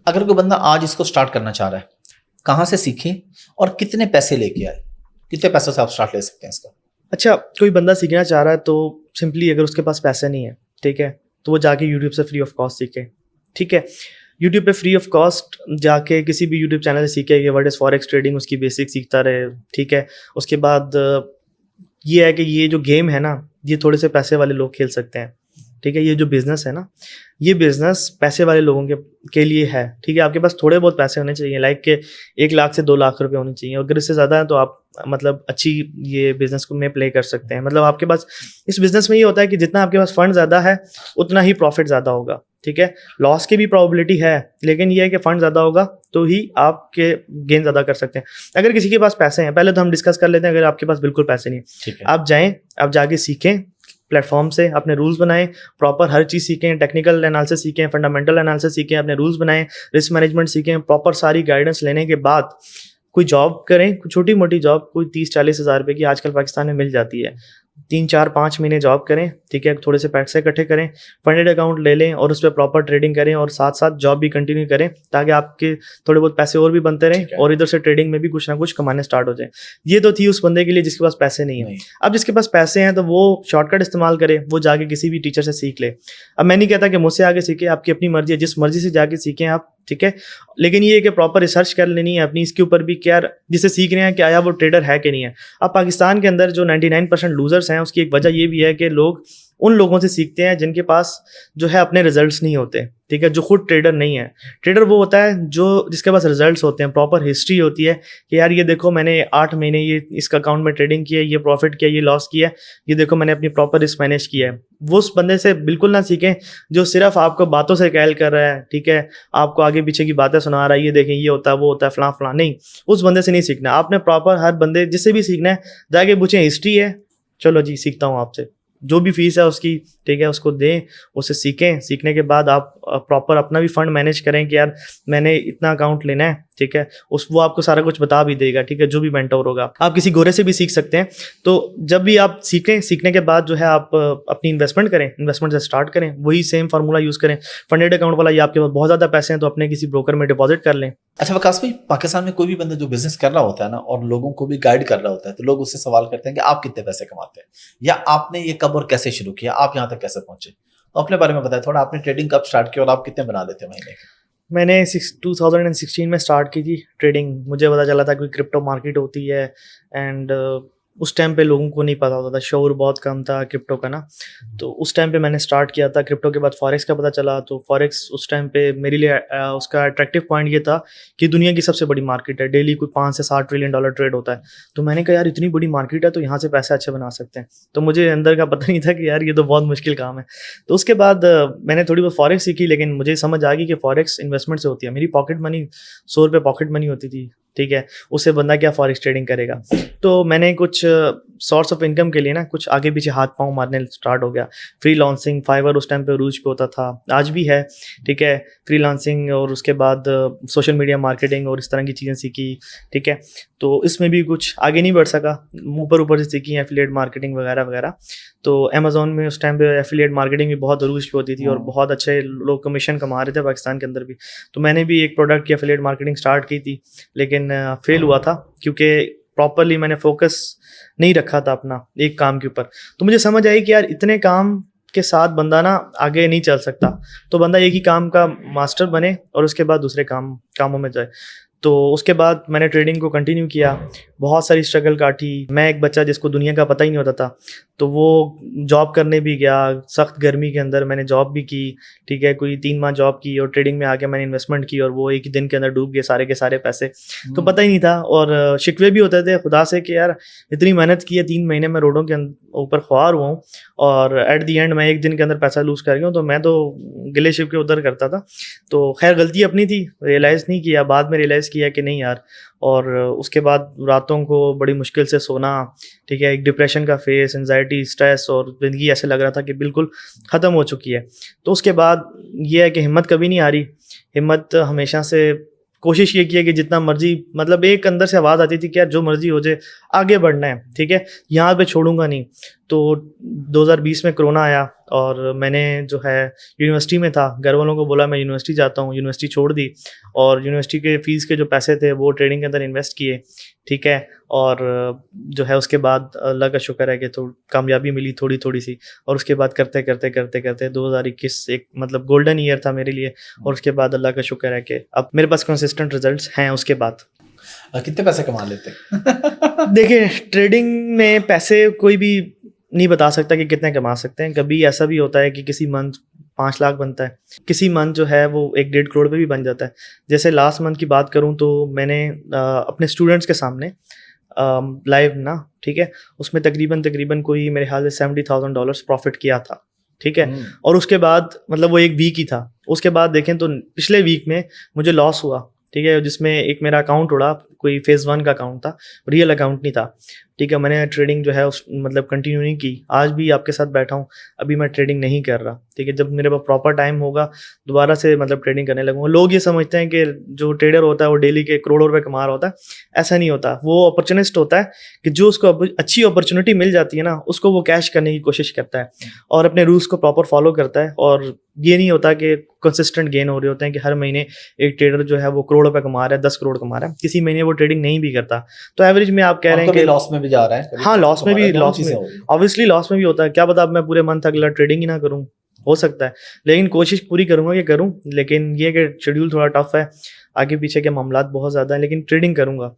अगर कोई बंदा आज इसको स्टार्ट करना चाह रहा है, कहाँ से सीखे और कितने पैसे लेके आए? कितने पैसों से आप स्टार्ट ले सकते हैं इसका? अच्छा, कोई बंदा सीखना चाह रहा है तो सिंपली अगर उसके पास पैसा नहीं है, ठीक है, तो वो जाके यूट्यूब से फ्री ऑफ कॉस्ट सीखे। ठीक है, यूट्यूब पे फ्री ऑफ कॉस्ट जाके किसी भी यूट्यूब चैनल से सीखे कि व्हाट इज़ फॉरेक्स ट्रेडिंग, उसकी बेसिक सीखता रहे। ठीक है, उसके बाद ये है कि ये जो गेम है ना, ये थोड़े से पैसे वाले लोग खेल सकते हैं। ठीक है, ये जो बिज़नेस है ना, ये बिज़नेस पैसे वाले लोगों के लिए है। ठीक है, आपके पास थोड़े बहुत पैसे होने चाहिए, लाइक के 1 लाख से 2 लाख रुपए होने चाहिए। अगर इससे ज़्यादा है तो आप मतलब अच्छी ये बिज़नेस को में प्ले कर सकते हैं। मतलब आपके पास इस बिज़नेस में ये होता है कि जितना आपके पास फंड ज़्यादा है उतना ही प्रॉफिट ज़्यादा होगा। ठीक है, लॉस की भी प्रोबेबिलिटी है, लेकिन ये है कि फंड ज़्यादा होगा तो ही आपके गेन ज़्यादा कर सकते हैं। अगर किसी के पास पैसे हैं, पहले तो हम डिस्कस कर लेते हैं। अगर आपके पास बिल्कुल पैसे नहीं है, आप जाएँ, आप जाके सीखें प्लेटफॉर्म से, अपने रूल्स बनाएं, प्रॉपर हर चीज़ सीखें, टेक्निकल एनालिसिस सीखें, फंडामेंटल एनालिसिस सीखें, अपने रूल्स बनाएं, रिस्क मैनेजमेंट सीखें। प्रॉपर सारी गाइडेंस लेने के बाद कोई जॉब करें, छोटी मोटी जॉब, कोई 30-40 हज़ार रुपये की आजकल पाकिस्तान में मिल जाती है। 3-4-5 महीने जॉब करें, ठीक है, थोड़े से पैसे इकट्ठे करें, फंडेड अकाउंट ले लें और उस पर प्रॉपर ट्रेडिंग करें और साथ साथ जॉब भी कंटिन्यू करें, ताकि आपके थोड़े बहुत पैसे और भी बनते रहें और इधर से ट्रेडिंग में भी कुछ ना कुछ कमाने स्टार्ट हो जाए। ये तो थी उस बंदे के लिए जिसके पास पैसे नहीं है। अब जिसके पास पैसे हैं तो वो शॉर्टकट इस्तेमाल करे, वो जाके किसी भी टीचर से सीख ले। अब मैं नहीं कहता कि मुझसे आगे सीखे, आपकी अपनी मर्जी है, जिस मर्जी से जाके सीखें आप। ठीक है, लेकिन ये है कि प्रॉपर रिसर्च कर लेनी है अपनी इसके ऊपर भी, क्या जिसे सीख रहे हैं कि आया वो ट्रेडर है कि नहीं है। अब पाकिस्तान के अंदर जो 99% लूजर्स हैं, उसकी एक वजह ये भी है कि लोग उन लोगों से सीखते हैं जिनके पास जो है अपने रिजल्ट्स नहीं होते। ठीक है, जो खुद ट्रेडर नहीं है। ट्रेडर वो होता है जो जिसके पास रिजल्ट्स होते हैं, प्रॉपर हिस्ट्री होती है कि यार ये देखो मैंने 8 महीने ये इस अकाउंट में ट्रेडिंग किया, ये प्रॉफिट किया, ये लॉस किया, ये देखो मैंने अपनी प्रॉपर रिस्क मैनेज किया है। वो उस बंदे से बिल्कुल ना सीखें जो सिर्फ आपको बातों से कैल कर रहा है। ठीक है, आपको आगे पीछे की बातें सुना रहा है, ये देखें ये होता है वो होता है फलां फलां। नहीं, उस बंदे से नहीं सीखना। आपने प्रॉपर हर बंदे जिससे भी सीखना है जाके पूछें हिस्ट्री है, चलो जी सीखता हूँ आपसे, जो भी फीस है उसकी, ठीक है, उसको दें, उससे सीखें। सीखने के बाद आप प्रॉपर अपना भी फंड मैनेज करें कि यार मैंने इतना अकाउंट लेना है। ठीक है, वो आपको सारा कुछ बता भी देगा। ठीक है, जो भी मेंटोर होगा। आप किसी गोरे से भी सीख सकते हैं। तो जब भी आप सीखें, सीखने के बाद जो है आप अपनी इन्वेस्टमेंट करें, इन्वेस्टमेंट से स्टार्ट करें, वही सेम फार्मूला यूज़ करें। फंडेड अकाउंट वाला, ये आपके पास बहुत ज़्यादा पैसे हैं तो अपने किसी ब्रोकर में डिपॉजिट कर लें। अच्छा वकास भाई, पाकिस्तान में कोई भी बंदा जो बिजनेस कर रहा होता है ना और लोगों को भी गाइड कर रहा होता है, तो लोग उससे सवाल करते हैं कि आप कितने पैसे कमाते हैं, या आपने ये कब और कैसे शुरू किया, आप यहाँ तक कैसे पहुंचे? तो अपने बारे में बताएं थोड़ा, आपने ट्रेडिंग कब स्टार्ट किया और आप कितने बना देते हैं महीने के? मैंने 2016 में स्टार्ट की थी ट्रेडिंग। मुझे पता चला था कोई क्रिप्टो मार्केट होती है एंड उस टाइम पे लोगों को नहीं पता होता था, शौर बहुत कम था क्रिप्टो का ना। तो उस टाइम पे मैंने स्टार्ट किया था। क्रिप्टो के बाद फॉरेक्स का पता चला, तो फॉरेक्स उस टाइम पे मेरे लिए उसका अट्रैक्टिव पॉइंट ये था कि दुनिया की सबसे बड़ी मार्केट है, डेली कोई 5 से 7 ट्रिलियन डॉलर ट्रेड होता है। तो मैंने कहा यार इतनी बड़ी मार्केट है तो यहाँ से पैसे अच्छे बना सकते हैं। तो मुझे अंदर का पता नहीं था कि यार ये तो बहुत मुश्किल काम है। तो उसके बाद मैंने थोड़ी बहुत फॉरेक्स सीखी, लेकिन मुझे समझ आ गई कि फॉरेक्स इन्वेस्टमेंट से होती है। मेरी पॉकेट मनी 100 रुपये पॉकेट मनी होती थी। ठीक है, उससे बंदा क्या फॉरेक्स ट्रेडिंग करेगा। तो मैंने कुछ सोर्स ऑफ इनकम के लिए ना कुछ आगे पीछे हाथ पाँव मारने स्टार्ट हो गया। फ्रीलांसिंग, फाइवर उस टाइम पे रूज पे होता था, आज भी है। ठीक है, फ्रीलांसिंग और उसके बाद सोशल मीडिया मार्केटिंग और इस तरह की चीज़ें सीखी। ठीक है, तो इसमें भी कुछ आगे नहीं बढ़ सका, ऊपर से सीखी एफिलिएट मार्केटिंग वगैरह वगैरह। तो अमेज़ॉन में उस टाइम पे एफिलिएट मार्केटिंग भी बहुत रूज पे होती थी और बहुत अच्छे लोग कमीशन कमा रहे थे पाकिस्तान के अंदर भी। तो मैंने भी एक प्रोडक्ट की एफिलिएट मार्केटिंग स्टार्ट की थी, लेकिन फेल हुआ था क्योंकि प्रॉपरली मैंने फोकस नहीं रखा था अपना एक काम के ऊपर। तो मुझे समझ आई कि यार इतने काम के साथ बंदा ना आगे नहीं चल सकता, तो बंदा एक ही काम का मास्टर बने और उसके बाद दूसरे कामों में जाए। तो उसके बाद मैंने ट्रेडिंग को कंटिन्यू किया, बहुत सारी स्ट्रगल काटी। मैं एक बच्चा जिसको दुनिया का पता ही नहीं होता था, तो वो जॉब करने भी गया, सख्त गर्मी के अंदर मैंने जॉब भी की। ठीक है, कोई 3 माह जॉब की और ट्रेडिंग में आके मैंने इन्वेस्टमेंट की और वो एक ही दिन के अंदर डूब गए सारे के सारे पैसे। तो पता ही नहीं था और शिकवे भी होते थे खुदा से कि यार इतनी मेहनत की है, 3 महीने में रोडों के ऊपर ख्वार हुआ हूँ और एट दी एंड मैं एक दिन के अंदर पैसा लूज़ कर गया हूँ। तो मैं तो गिले शिप के उधर करता था। तो खैर गलती अपनी थी, रियलाइज़ नहीं किया, बाद में रियलाइज़ किया कि नहीं यार। और उसके बाद रातों को बड़ी मुश्किल से सोना, ठीक है, एक डिप्रेशन का फेस, एंजाइटी, स्ट्रेस और ज़िंदगी ऐसे लग रहा था कि बिल्कुल ख़त्म हो चुकी है। तो उसके बाद ये है कि हिम्मत कभी नहीं आ रही। हिम्मत हमेशा से कोशिश ये की है कि जितना मर्जी, मतलब एक अंदर से आवाज़ आती थी कि यार जो मर्जी हो जाए आगे बढ़ना है। ठीक है, यहाँ पे छोड़ूंगा नहीं। तो 2020 में कोरोना आया, और मैंने जो है यूनिवर्सिटी में था, घर वालों को बोला मैं यूनिवर्सिटी जाता हूँ, यूनिवर्सिटी छोड़ दी और यूनिवर्सिटी के फ़ीस के जो पैसे थे वो ट्रेडिंग के अंदर इन्वेस्ट किए, ठीक है। और जो है उसके बाद अल्लाह का शुक्र है कि तो कामयाबी मिली थोड़ी थोड़ी सी, और उसके बाद करते करते करते करते 2021 एक मतलब गोल्डन ईयर था मेरे लिए, और उसके बाद अल्लाह का शुक्र है कि अब मेरे पास कंसिस्टेंट रिजल्ट्स हैं उसके बाद। कितने पैसे कमा लेते हैं? देखिए, ट्रेडिंग में पैसे कोई भी नहीं बता सकता कि कितने कमा सकते हैं। कभी ऐसा भी होता है कि किसी मंथ 5 लाख बनता है, किसी मंथ जो है वो 1-1.5 करोड़ पे भी बन जाता है। जैसे लास्ट मंथ की बात करूं तो मैंने अपने स्टूडेंट्स के सामने लाइव ना, ठीक है, उसमें तकरीबन कोई मेरे ख्याल से $70,000 प्रॉफिट किया था, ठीक है। और उसके बाद मतलब वो एक वीक ही था, उसके बाद देखें तो पिछले वीक में मुझे लॉस हुआ, ठीक है, जिसमें एक मेरा अकाउंट उड़ा, कोई फेज़ 1 का अकाउंट था, रियल अकाउंट नहीं था, ठीक है। मैंने ट्रेडिंग जो है उस मतलब कंटिन्यू नहीं की, आज भी आपके साथ बैठा हूँ, अभी मैं ट्रेडिंग नहीं कर रहा, ठीक है। जब मेरे पास प्रॉपर टाइम होगा दोबारा से मतलब ट्रेडिंग करने लगूंगा। लोग ये समझते हैं कि जो ट्रेडर होता है वो डेली के करोड़ों रुपए कमा रहा होता है, ऐसा नहीं होता। वो अपॉर्चुनिस्ट होता है कि जो उसको अच्छी अपॉर्चुनिटी मिल जाती है ना, उसको वो कैश करने की कोशिश करता है और अपने रूल्स को प्रॉपर फॉलो करता है। और ये नहीं होता कि कंसिस्टेंट गेन हो रहे होते हैं कि हर महीने एक ट्रेडर जो है वो करोड़ रुपए कमा रहा है, 10 करोड़ कमा रहा है, किसी महीने वो ट्रेडिंग नहीं भी करता। तो एवरेज में आप कह रहे हैं कि लॉस में भी जा रहा है, हाँ, लॉस में भी, दोनों लॉस चीजें में हो रही हैं। ऑब्वियसली लॉस में भी होता है। क्या पता अब मैं पूरे मंथ अगला ट्रेडिंग ही ना करूं, हो सकता है, लेकिन कोशिश पूरी करूंगा कि करूं। लेकिन ये कि शेड्यूल थोड़ा टफ है, आगे पीछे के मामलात बहुत ज़्यादा हैं, लेकिन ट्रेडिंग करूंगा।